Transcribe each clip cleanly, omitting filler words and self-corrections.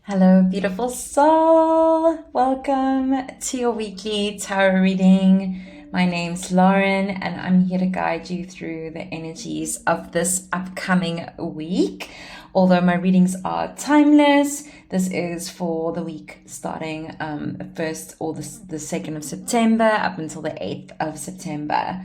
Hello, beautiful soul. Welcome to your weekly tarot reading. My name's Lauren, and I'm here to guide you through the energies of this upcoming week. Although my readings are timeless, this is for the week starting 1st or the 2nd of September up until the 8th of September.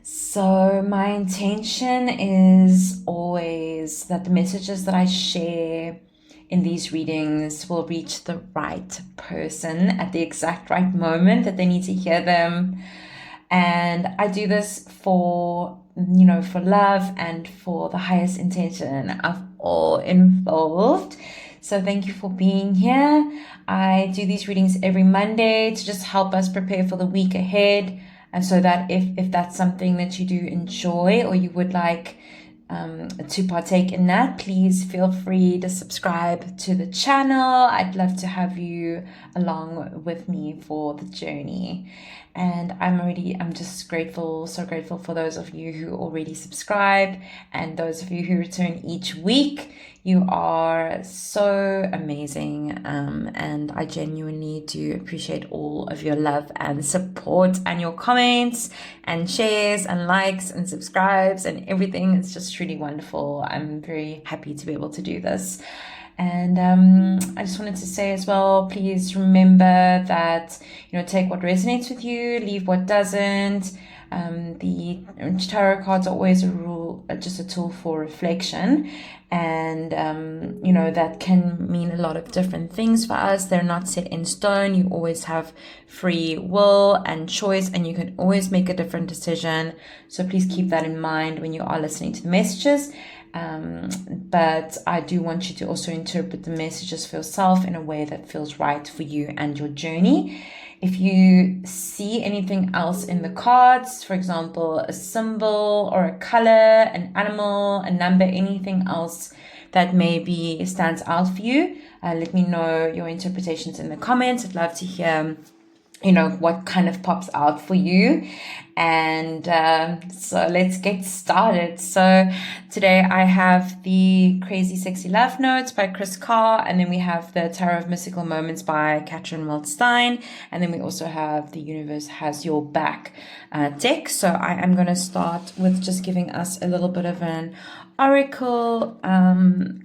So, my intention is always that the messages that I share in these readings will reach the right person at the exact right moment that they need to hear them. And I do this for, for love and for the highest intention of all involved. So thank you for being here. I do these readings every Monday to just help us prepare for the week ahead. And so that if that's something that you do enjoy or you would like to partake in that, please feel free to subscribe to the channel. I'd love to have you along with me for the journey. And I'm just grateful, so grateful for those of you who already subscribe and those of you who return each week. You are so amazing, and I genuinely do appreciate all of your love and support and your comments and shares and likes and subscribes and everything. It's just really wonderful. I'm very happy to be able to do this. And I just wanted to say as well, please remember that, take what resonates with you, leave what doesn't. The tarot cards are always just a tool for reflection. And, that can mean a lot of different things for us. They're not set in stone. You always have free will and choice, and you can always make a different decision. So please keep that in mind when you are listening to the messages. But I do want you to also interpret the messages for yourself in a way that feels right for you and your journey. If you see anything else in the cards, for example, a symbol or a color, an animal, a number, anything else that maybe stands out for you, let me know your interpretations in the comments. I'd love to hear what kind of pops out for you. And so let's get started. So today I have the Crazy Sexy Love Notes by Chris Carr, and then we have the Tarot of Mystical Moments by Katrin Waldstein, and then we also have The Universe Has Your Back deck. So I am going to start with just giving us a little bit of an oracle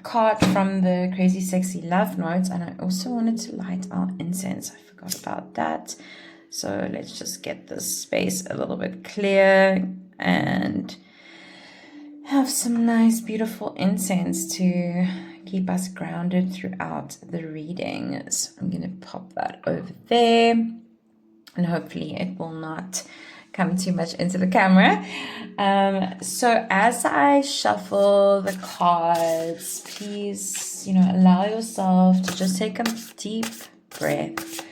card from the Crazy Sexy Love Notes, and I also wanted to light our incense. I forgot about that. So let's just get this space a little bit clear and have some nice, beautiful incense to keep us grounded throughout the readings. I'm going to pop that over there, and hopefully it will not come too much into the camera. So as I shuffle the cards, please, allow yourself to just take a deep breath.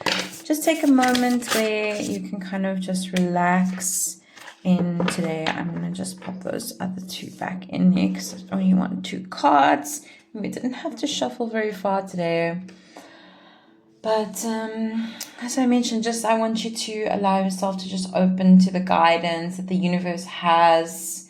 Just take a moment where you can kind of just relax in today. I'm going to just pop those other two back in there because I only want 2 cards. We didn't have to shuffle very far today. But as I mentioned, I want you to allow yourself to just open to the guidance that the universe has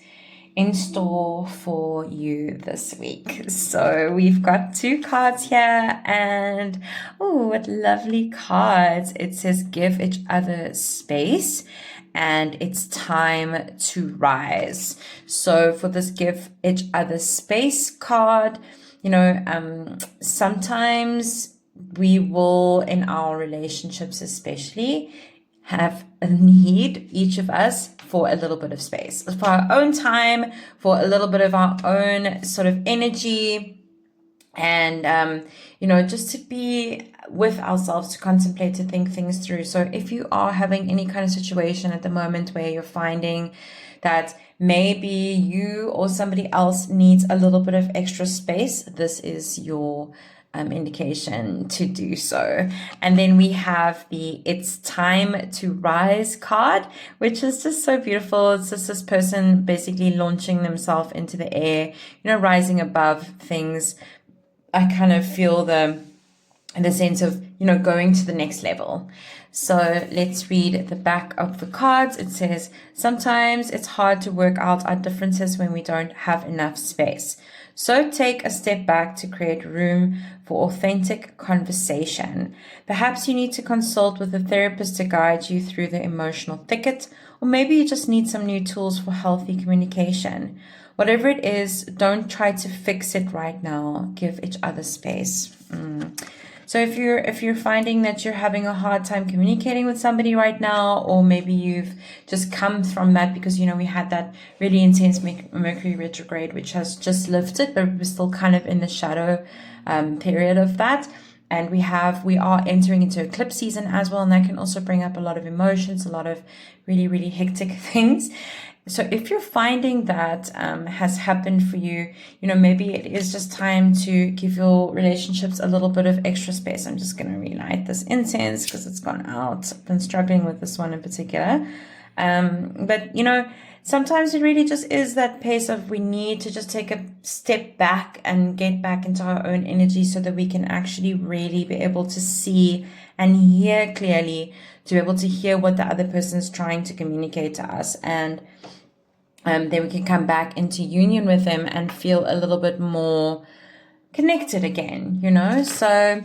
in store for you this week. So we've got 2 cards here, and oh, what lovely cards. It says give each other space and it's time to rise. So for this give each other space card, sometimes we will, in our relationships especially, have a need, each of us, for a little bit of space, for our own time, for a little bit of our own sort of energy, and, just to be with ourselves, to contemplate, to think things through. So if you are having any kind of situation at the moment where you're finding that maybe you or somebody else needs a little bit of extra space, this is your indication to do so. And then we have the It's Time to Rise card, which is just so beautiful. It's just this person basically launching themselves into the air, rising above things. I kind of feel the sense of, going to the next level. So let's read the back of the cards. It says, sometimes it's hard to work out our differences when we don't have enough space. So take a step back to create room for authentic conversation. Perhaps you need to consult with a therapist to guide you through the emotional thicket, or maybe you just need some new tools for healthy communication. Whatever it is, don't try to fix it right now. Give each other space. So if you're finding that you're having a hard time communicating with somebody right now, or maybe you've just come from that because, we had that really intense Mercury retrograde, which has just lifted, but we're still kind of in the shadow period of that. And we are entering into eclipse season as well. And that can also bring up a lot of emotions, a lot of really, really hectic things. So if you're finding that has happened for you, maybe it is just time to give your relationships a little bit of extra space. I'm just going to relight this incense because it's gone out. I've been struggling with this one in particular. But, sometimes it really just is that pace of we need to just take a step back and get back into our own energy so that we can actually really be able to see and hear clearly, to be able to hear what the other person is trying to communicate to us. And then we can come back into union with them and feel a little bit more connected again, So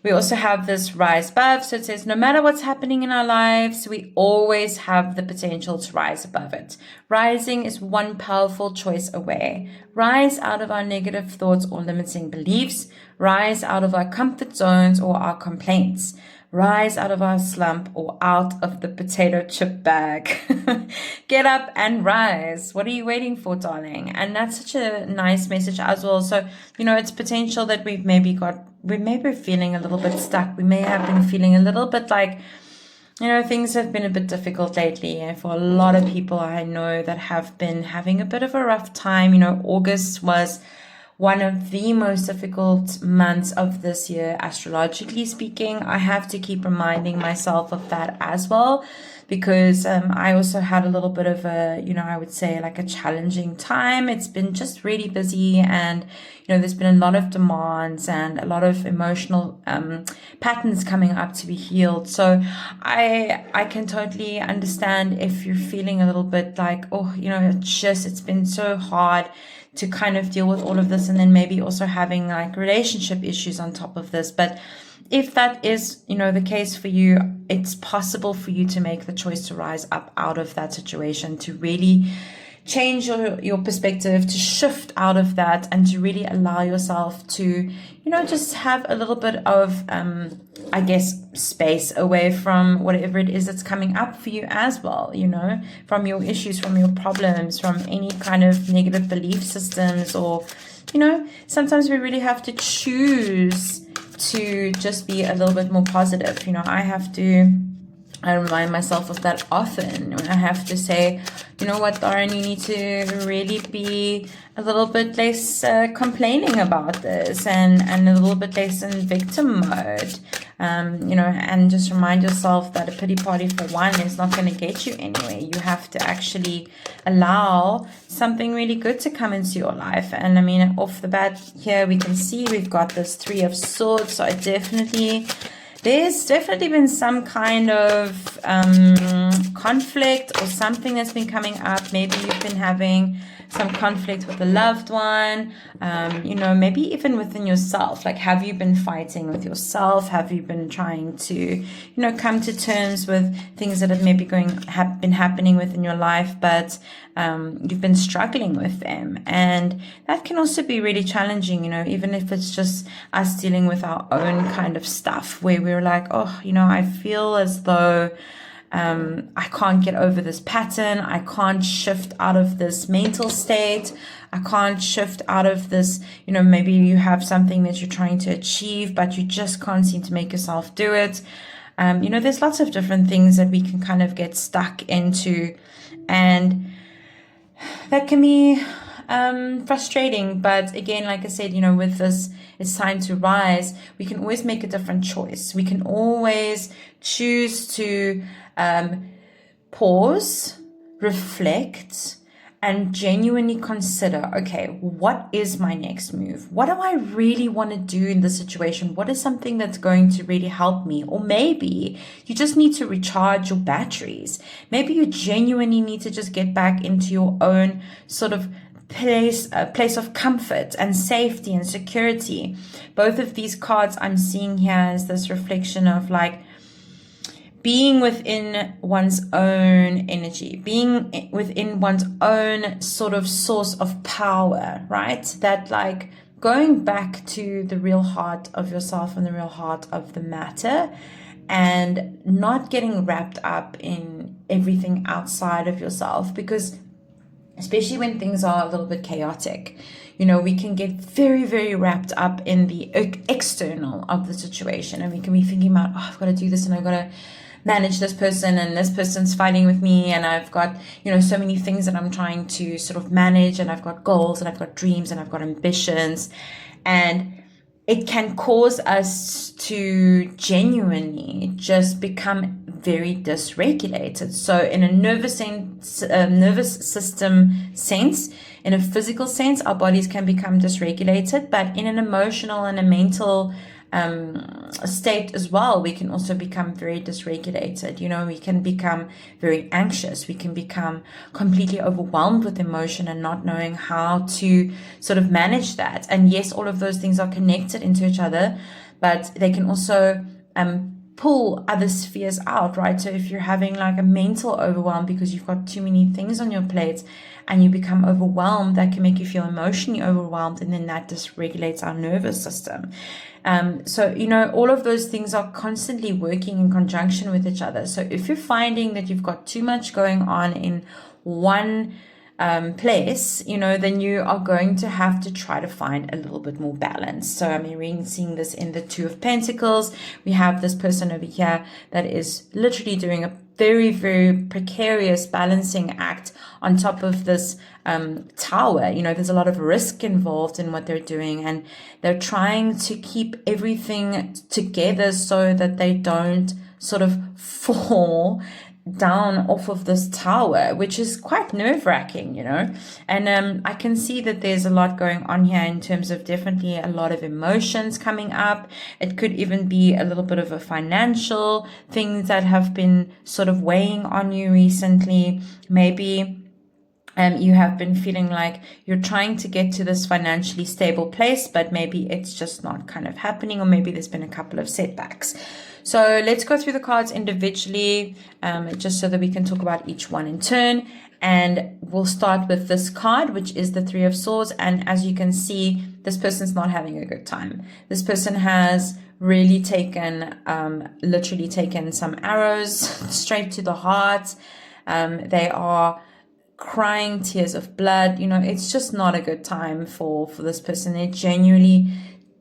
we also have this rise above. So it says, no matter what's happening in our lives, we always have the potential to rise above it. Rising is one powerful choice away. Rise out of our negative thoughts or limiting beliefs. Rise out of our comfort zones or our complaints. Rise out of our slump or out of the potato chip bag. Get up and rise. What are you waiting for, darling? And that's such a nice message as well. So, it's potential that we may be feeling a little bit stuck. We may have been feeling a little bit like, things have been a bit difficult lately. And for a lot of people I know that have been having a bit of a rough time, August was one of the most difficult months of this year, astrologically speaking. I have to keep reminding myself of that as well, because I also had a little bit of a, I would say like a challenging time. It's been just really busy, and, there's been a lot of demands and a lot of emotional patterns coming up to be healed. So I can totally understand if you're feeling a little bit like, it's been so hard to kind of deal with all of this, and then maybe also having like relationship issues on top of this. But if that is, the case for you, it's possible for you to make the choice to rise up out of that situation, to really change your perspective, to shift out of that, and to really allow yourself to, just have a little bit of, space away from whatever it is that's coming up for you as well, from your issues, from your problems, from any kind of negative belief systems, or, sometimes we really have to choose to just be a little bit more positive. I remind myself of that often when I have to say, what, Lauren, you need to really be a little bit less complaining about this, and a little bit less in victim mode, and just remind yourself that a pity party for one is not going to get you anywhere. You have to actually allow something really good to come into your life. And I mean, off the bat here, we can see we've got this 3 of Swords. So there's definitely been some kind of conflict or something that's been coming up. Maybe you've been having some conflict with a loved one, maybe even within yourself. Like, have you been fighting with yourself? Have you been trying to, come to terms with things that have maybe been happening within your life, but you've been struggling with them? And that can also be really challenging, even if it's just us dealing with our own kind of stuff, where we're like, I feel as though I can't get over this pattern. I can't shift out of this mental state. I can't shift out of this, maybe you have something that you're trying to achieve, but you just can't seem to make yourself do it. There's lots of different things that we can kind of get stuck into, and that can be frustrating. But again, like I said, with this, it's time to rise. We can always make a different choice. We can always choose to pause, reflect, and genuinely consider, okay, what is my next move? What do I really want to do in this situation? What is something that's going to really help me? Or maybe you just need to recharge your batteries. Maybe you genuinely need to just get back into your own sort of place of comfort and safety and security. Both of these cards I'm seeing here is this reflection of like being within one's own energy, being within one's own sort of source of power, right? That like going back to the real heart of yourself and the real heart of the matter, and not getting wrapped up in everything outside of yourself, because especially when things are a little bit chaotic, you know, we can get very, very wrapped up in the external of the situation, and we can be thinking about, oh, I've got to do this and I've got to manage this person, and this person's fighting with me, and I've got, you know, so many things that I'm trying to sort of manage, and I've got goals and I've got dreams and I've got ambitions, and it can cause us to genuinely just become very dysregulated. So in a nervous system sense, in a physical sense, our bodies can become dysregulated, but in an emotional and a mental state as well, we can also become very dysregulated. You know, we can become very anxious. We can become completely overwhelmed with emotion and not knowing how to sort of manage that. And yes, all of those things are connected into each other, but they can also pull other spheres out, right? So if you're having like a mental overwhelm because you've got too many things on your plate and you become overwhelmed, that can make you feel emotionally overwhelmed, and then that dysregulates our nervous system. So, you know, all of those things are constantly working in conjunction with each other. So if you're finding that you've got too much going on in one place, you know, then you are going to have to try to find a little bit more balance. So I'm really seeing this in the Two of Pentacles. We have this person over here that is literally doing a very, very precarious balancing act on top of this tower. You know, there's a lot of risk involved in what they're doing, and they're trying to keep everything together so that they don't sort of fall down off of this tower, which is quite nerve-wracking, you know. And I can see that there's a lot going on here in terms of definitely a lot of emotions coming up. It could even be a little bit of a financial things that have been sort of weighing on you recently. Maybe you have been feeling like you're trying to get to this financially stable place, but maybe it's just not kind of happening, or maybe there's been a couple of setbacks. So let's go through the cards individually, just so that we can talk about each one in turn. And we'll start with this card, which is the Three of Swords. And as you can see, this person's not having a good time. This person has really literally taken some arrows straight to the heart. They are crying tears of blood. You know, it's just not a good time for this person. They're genuinely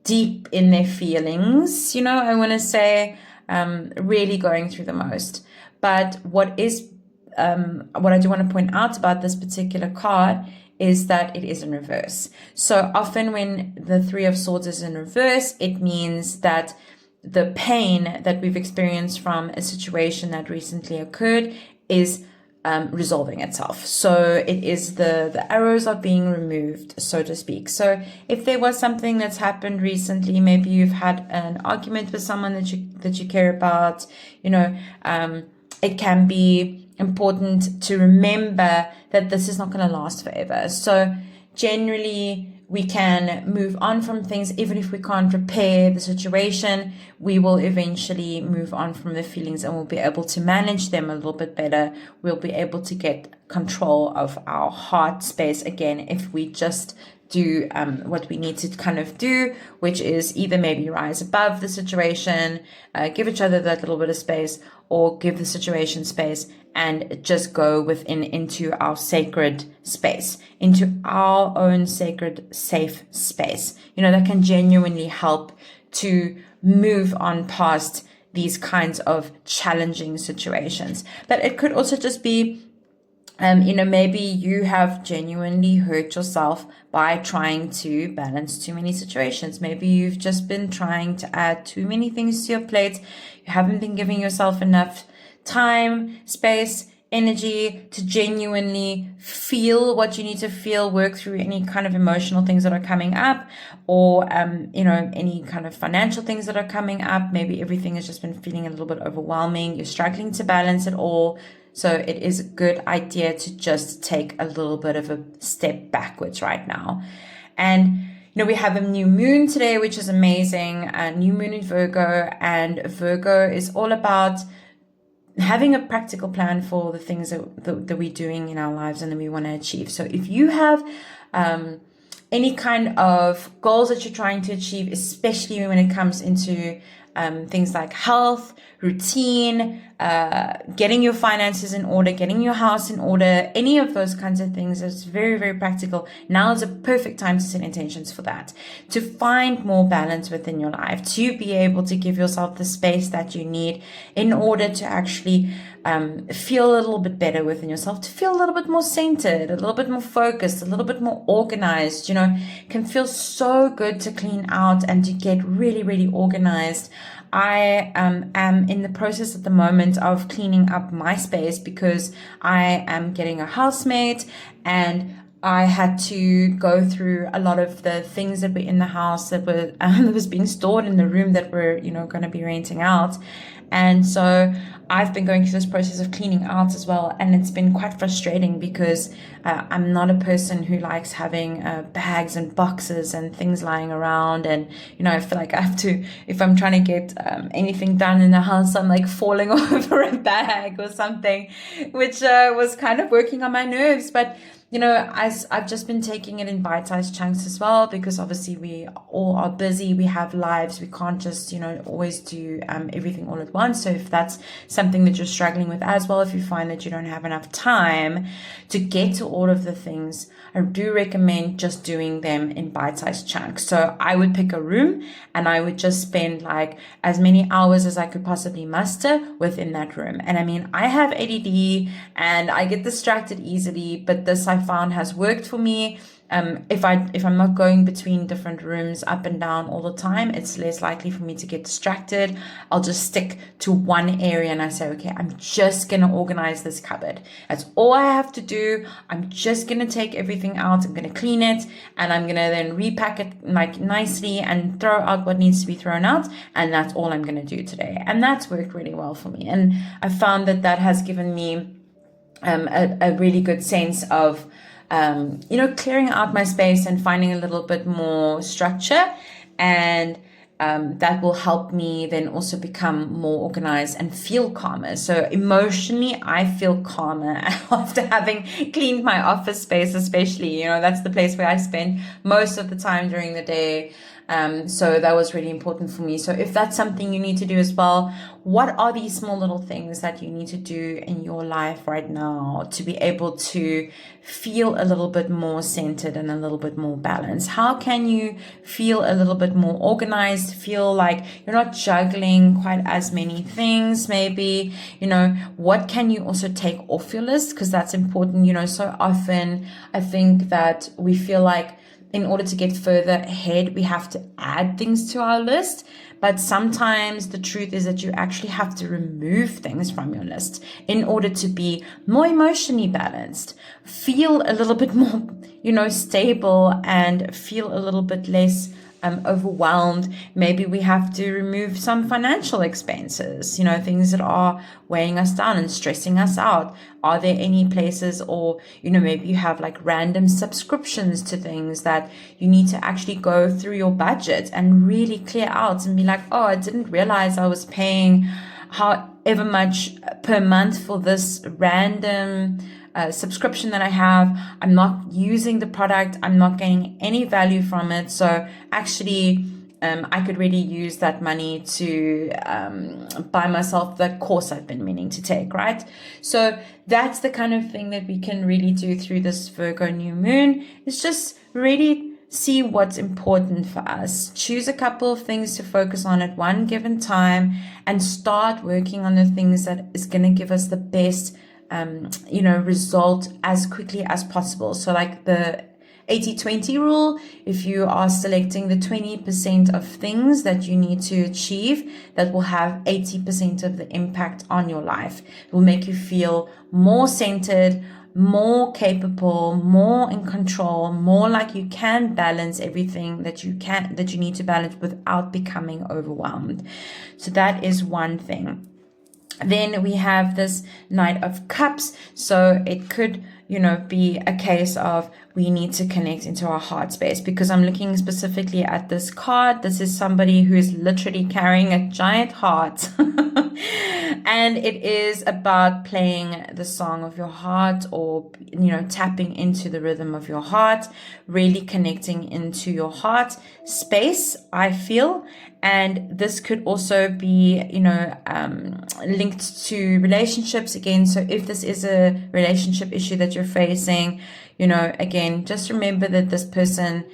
deep in their feelings, you know, I want to say, really going through the most. But what I do want to point out about this particular card is that it is in reverse. So often when the Three of Swords is in reverse, it means that the pain that we've experienced from a situation that recently occurred is resolving itself. So it is the arrows are being removed, so to speak. So if there was something that's happened recently, maybe you've had an argument with someone that you care about, you know, it can be important to remember that this is not going to last forever. So generally, we can move on from things. Even if we can't repair the situation, we will eventually move on from the feelings, and we'll be able to manage them a little bit better. We'll be able to get control of our heart space again if we just do what we need to kind of do, which is either maybe rise above the situation, give each other that little bit of space, or give the situation space and just go into our sacred space, into our own sacred, safe space. You know, that can genuinely help to move on past these kinds of challenging situations. But it could also just be, you know, maybe you have genuinely hurt yourself by trying to balance too many situations. Maybe you've just been trying to add too many things to your plate. You haven't been giving yourself enough time, space, energy to genuinely feel what you need to feel, work through any kind of emotional things that are coming up, or any kind of financial things that are coming up. Maybe everything has just been feeling a little bit overwhelming. You're struggling to balance it all. So it is a good idea to just take a little bit of a step backwards right now. And we have a new moon today, which is amazing. A new moon in Virgo, and Virgo is all about having a practical plan for the things that we're doing in our lives and that we want to achieve. So if you have any kind of goals that you're trying to achieve, especially when it comes into things like health, routine, getting your finances in order, getting your house in order, any of those kinds of things, it's very, very practical. Now is a perfect time to set intentions for that, to find more balance within your life, to be able to give yourself the space that you need in order to actually feel a little bit better within yourself, to feel a little bit more centered, a little bit more focused, a little bit more organized. Can feel so good to clean out and to get really, really organized. I am in the process at the moment of cleaning up my space because I am getting a housemate, and I had to go through a lot of the things that were in the house that were that was being stored in the room that we're going to be renting out. And so I've been going through this process of cleaning out as well, and it's been quite frustrating because I'm not a person who likes having bags and boxes and things lying around, and I feel like I have to, if I'm trying to get anything done in the house, I'm like falling over a bag or something, which was kind of working on my nerves. But as I've just been taking it in bite-sized chunks as well, because obviously we all are busy, we have lives, we can't just, always do everything all at once. So if that's something that you're struggling with as well, if you find that you don't have enough time to get to all of the things, I do recommend just doing them in bite-sized chunks. So I would pick a room and I would just spend like as many hours as I could possibly muster within that room. And I mean, I have ADD and I get distracted easily, but this I found has worked for me. If I'm not going between different rooms up and down all the time, it's less likely for me to get distracted. I'll just stick to one area and I say, okay, I'm just going to organize this cupboard. That's all I have to do. I'm just going to take everything out. I'm going to clean it, and I'm going to then repack it like nicely and throw out what needs to be thrown out. And that's all I'm going to do today. And that's worked really well for me. And I found that has given me a really good sense of clearing out my space and finding a little bit more structure, and that will help me then also become more organized and feel calmer. So emotionally, I feel calmer after having cleaned my office space, especially, that's the place where I spend most of the time during the day. So that was really important for me. So if that's something you need to do as well, what are these small little things that you need to do in your life right now to be able to feel a little bit more centered and a little bit more balanced? How can you feel a little bit more organized, feel like you're not juggling quite as many things? Maybe, what can you also take off your list? Because that's important. So often I think that we feel like in order to get further ahead, we have to add things to our list. But sometimes the truth is that you actually have to remove things from your list in order to be more emotionally balanced, feel a little bit more, stable, and feel a little bit less overwhelmed. Maybe we have to remove some financial expenses, things that are weighing us down and stressing us out. Are there any places, or maybe you have like random subscriptions to things that you need to actually go through your budget and really clear out and be like, oh, I didn't realize I was paying however much per month for this random subscription that I have. I'm not using the product. I'm not getting any value from it. So actually, I could really use that money to buy myself the course I've been meaning to take, right? So that's the kind of thing that we can really do through this Virgo new moon. It's just really see what's important for us. Choose a couple of things to focus on at one given time and start working on the things that is going to give us the best result as quickly as possible. So like the 80-20 rule. If you are selecting the 20% of things that you need to achieve, that will have 80% of the impact on your life. It will make you feel more centered, more capable, more in control, more like you can balance everything that you need to balance without becoming overwhelmed. So that is one thing. Then we have this Knight of Cups. So it could, be a case of we need to connect into our heart space, because I'm looking specifically at this card. This is somebody who is literally carrying a giant heart. And it is about playing the song of your heart, or, tapping into the rhythm of your heart, really connecting into your heart space, I feel. And this could also be, linked to relationships again. So if this is a relationship issue that you're facing, again, just remember that this person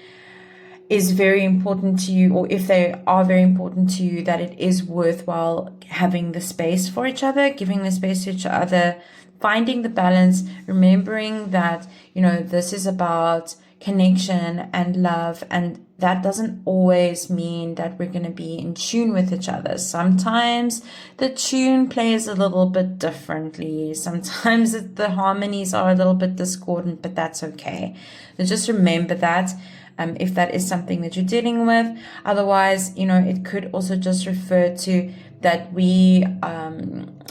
is very important to you, or if they are very important to you, that it is worthwhile having the space for each other, giving the space to each other, finding the balance, remembering that, this is about connection and love, and that doesn't always mean that we're going to be in tune with each other. Sometimes the tune plays a little bit differently. Sometimes the harmonies are a little bit discordant, but that's okay. So just remember that. If that is something that you're dealing with. Otherwise, it could also just refer to that we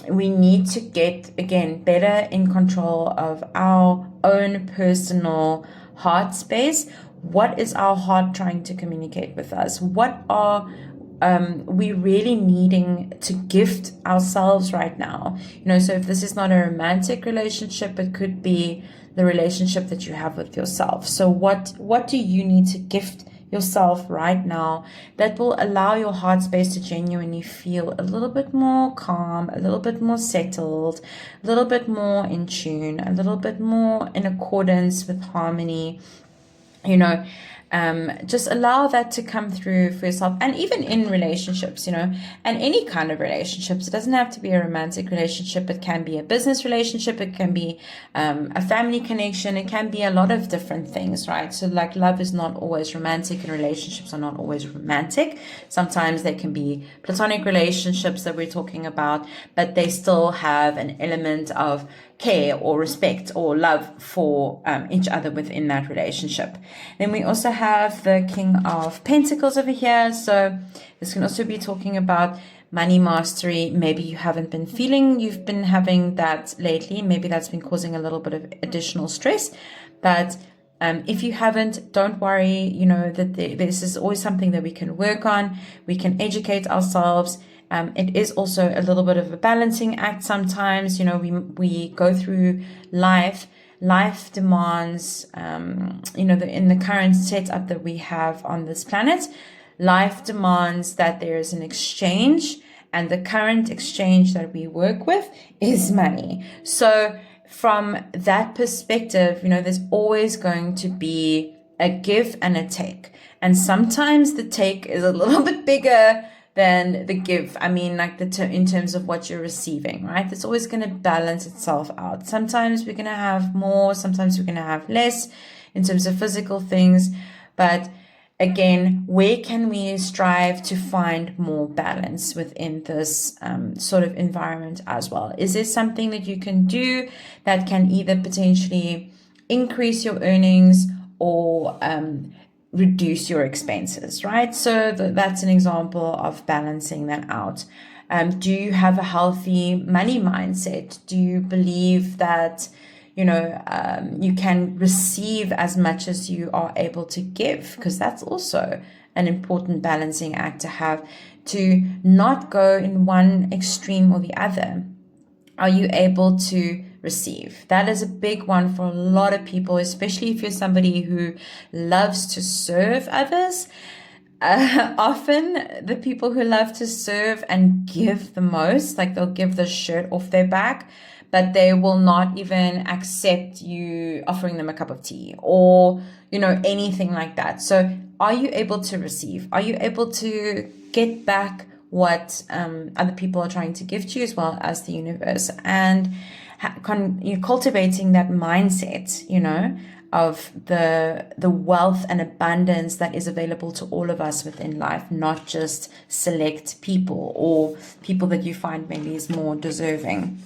need to get, again, better in control of our own personal heart space. What is our heart trying to communicate with us? What are we really needing to gift ourselves right now? So if this is not a romantic relationship, it could be the relationship that you have with yourself. So what do you need to gift yourself right now that will allow your heart space to genuinely feel a little bit more calm, a little bit more settled, a little bit more in tune, a little bit more in accordance with harmony? Just allow that to come through for yourself. And even in relationships, and any kind of relationships, it doesn't have to be a romantic relationship. It can be a business relationship. It can be a family connection. It can be a lot of different things, right? So like love is not always romantic, and relationships are not always romantic. Sometimes they can be platonic relationships that we're talking about, but they still have an element of care or respect or love for each other within that relationship. Then we also have the King of Pentacles over here. So this can also be talking about money mastery. Maybe you haven't been feeling you've been having that lately. Maybe that's been causing a little bit of additional stress. But if you haven't, don't worry. That this is always something that we can work on. We can educate ourselves. It is also a little bit of a balancing act sometimes. We go through life. Life demands, in the current setup that we have on this planet, life demands that there is an exchange, and the current exchange that we work with is money. So from that perspective, there's always going to be a give and a take. And sometimes the take is a little bit bigger than the give. I mean, like in terms of what you're receiving, right? It's always going to balance itself out. Sometimes we're going to have more, sometimes we're going to have less in terms of physical things. But again, where can we strive to find more balance within this sort of environment as well? Is there something that you can do that can either potentially increase your earnings or reduce your expenses, right? So that's an example of balancing that out. Do you have a healthy money mindset? Do you believe that, you can receive as much as you are able to give? Because that's also an important balancing act to have, to not go in one extreme or the other. Are you able to receive? That is a big one for a lot of people, especially if you're somebody who loves to serve others. Often the people who love to serve and give the most, like they'll give the shirt off their back, but they will not even accept you offering them a cup of tea or, anything like that. So are you able to receive? Are you able to get back what other people are trying to give to you, as well as the universe? And you're cultivating that mindset, of the wealth and abundance that is available to all of us within life, not just select people or people that you find maybe is more deserving.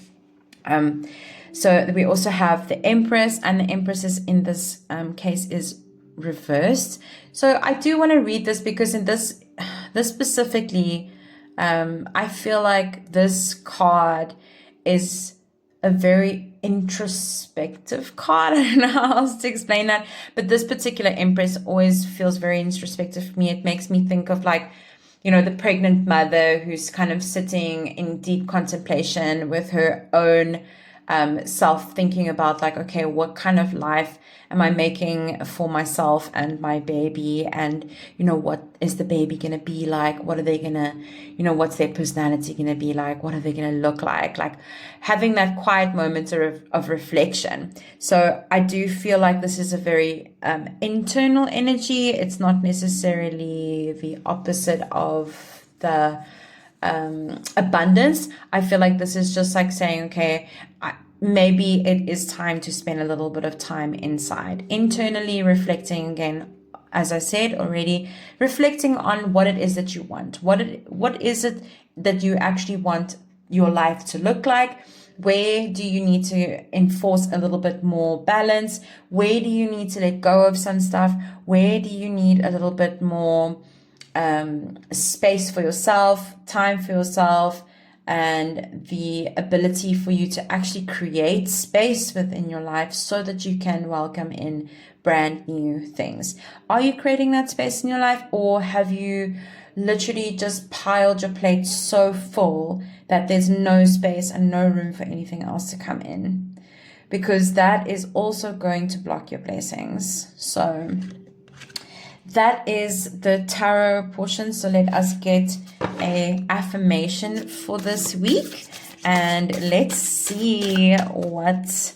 So we also have the Empress, and the Empress is in this case is reversed. So I do want to read this because in this specifically, I feel like this card is a very introspective card. I don't know how else to explain that, but this particular Empress always feels very introspective for me. It makes me think of like, you know, the pregnant mother who's kind of sitting in deep contemplation with her own self, thinking about like, okay, what kind of life am I making for myself and my baby? And, you know, what is the baby going to be like? What are they going to, you know, what's their personality going to be like? What are they going to look like? Like having that quiet moment of reflection. So I do feel like this is a very internal energy. It's not necessarily the opposite of the abundance. I feel like this is just like saying, okay, maybe it is time to spend a little bit of time inside, internally reflecting again, as I said already, reflecting on what it is that you want. What is it that you actually want your life to look like? Where do you need to enforce a little bit more balance? Where do you need to let go of some stuff? Where do you need a little bit more space for yourself, time for yourself, and the ability for you to actually create space within your life so that you can welcome in brand new things? Are you creating that space in your life, or have you literally just piled your plate so full that there's no space and no room for anything else to come in? Because that is also going to block your blessings. So that is the tarot portion. So let us get a affirmation for this week, and let's see what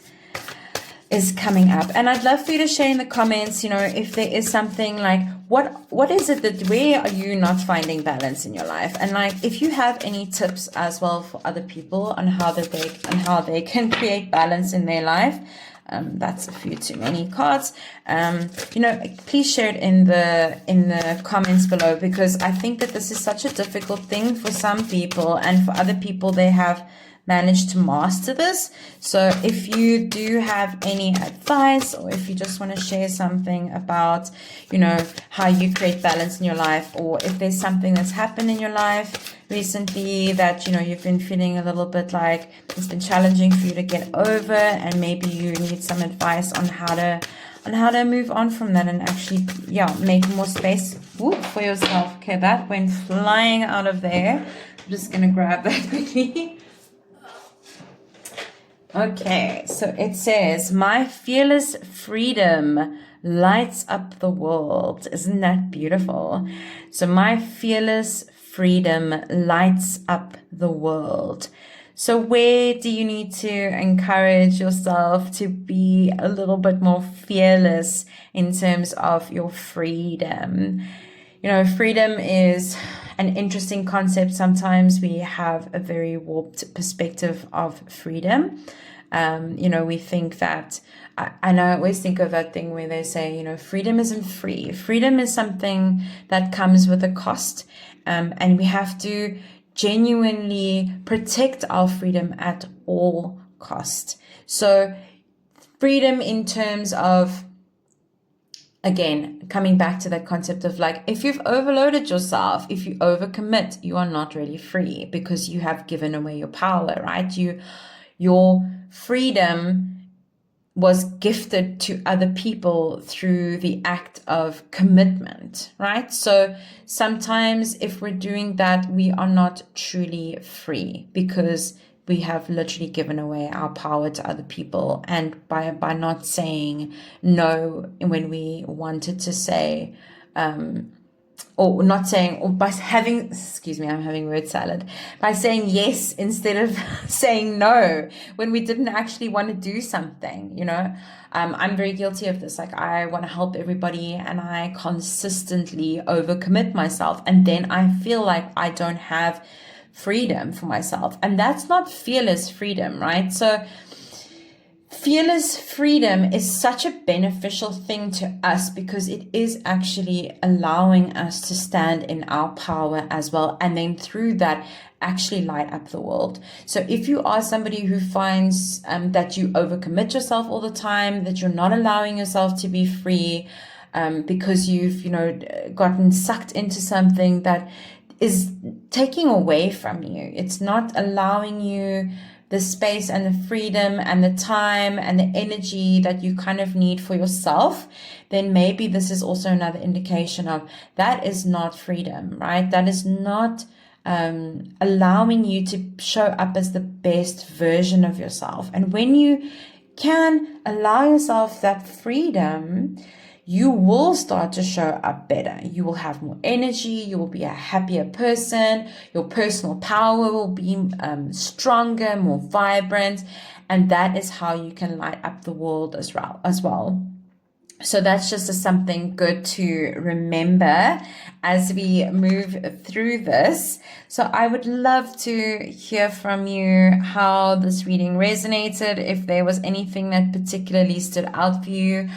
is coming up. And I'd love for you to share in the comments, you know, if there is something like, what is it that, where are you not finding balance in your life? And like, if you have any tips as well for other people on how they can create balance in their life. That's a few too many cards. You know, please share it in the comments below, because I think that this is such a difficult thing for some people, and for other people they have managed to master this. So if you do have any advice, or if you just want to share something about, you know, how you create balance in your life, or if there's something that's happened in your life recently that, you know, you've been feeling a little bit like it's been challenging for you to get over, and maybe you need some advice on how to move on from that and actually, yeah, make more space for yourself. Okay, that went flying out of there. I'm just gonna grab that quickly. Okay, so it says, my fearless freedom lights up the world. Isn't that beautiful? So my fearless freedom lights up the world. So where do you need to encourage yourself to be a little bit more fearless in terms of your freedom? You know, freedom is an interesting concept. Sometimes we have a very warped perspective of freedom. You know, we think that, and I always think of that thing where they say, you know, freedom isn't free. Freedom is something that comes with a cost, and we have to genuinely protect our freedom at all cost. So freedom in terms of, again, coming back to that concept of like, if you've overloaded yourself, if you overcommit, you are not really free, because you have given away your power, right? Your freedom was gifted to other people through the act of commitment, right? So sometimes if we're doing that, we are not truly free, because we have literally given away our power to other people. And by not saying no when we wanted to say, or not saying, or by having, excuse me, I'm having word salad, by saying yes instead of saying no when we didn't actually want to do something, you know. I'm very guilty of this. Like, I want to help everybody, and I consistently overcommit myself, and then I feel like I don't have freedom for myself, and that's not fearless freedom, right? So fearless freedom is such a beneficial thing to us because it is actually allowing us to stand in our power as well. And then through that, actually light up the world. So if you are somebody who finds that you overcommit yourself all the time, that you're not allowing yourself to be free, because you've, gotten sucked into something that is taking away from you. It's not allowing you the space and the freedom and the time and the energy that you kind of need for yourself, then maybe this is also another indication of that is not freedom, right? That is not allowing you to show up as the best version of yourself. And when you can allow yourself that freedom, you will start to show up better. You will have more energy. You will be a happier person. Your personal power will be stronger, more vibrant. And that is how you can light up the world as well. So that's just something good to remember as we move through this. So I would love to hear from you how this reading resonated. If there was anything that particularly stood out for you,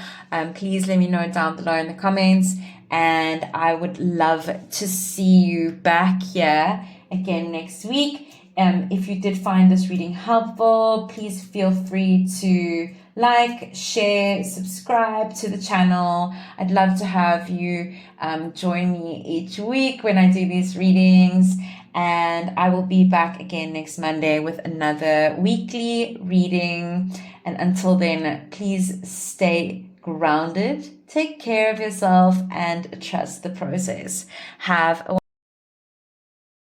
please let me know down below in the comments. And I would love to see you back here again next week. If you did find this reading helpful, please feel free to like, share, subscribe to the channel. I'd love to have you join me each week when I do these readings. And I will be back again next Monday with another weekly reading. And until then, please stay grounded, take care of yourself, and trust the process. Have a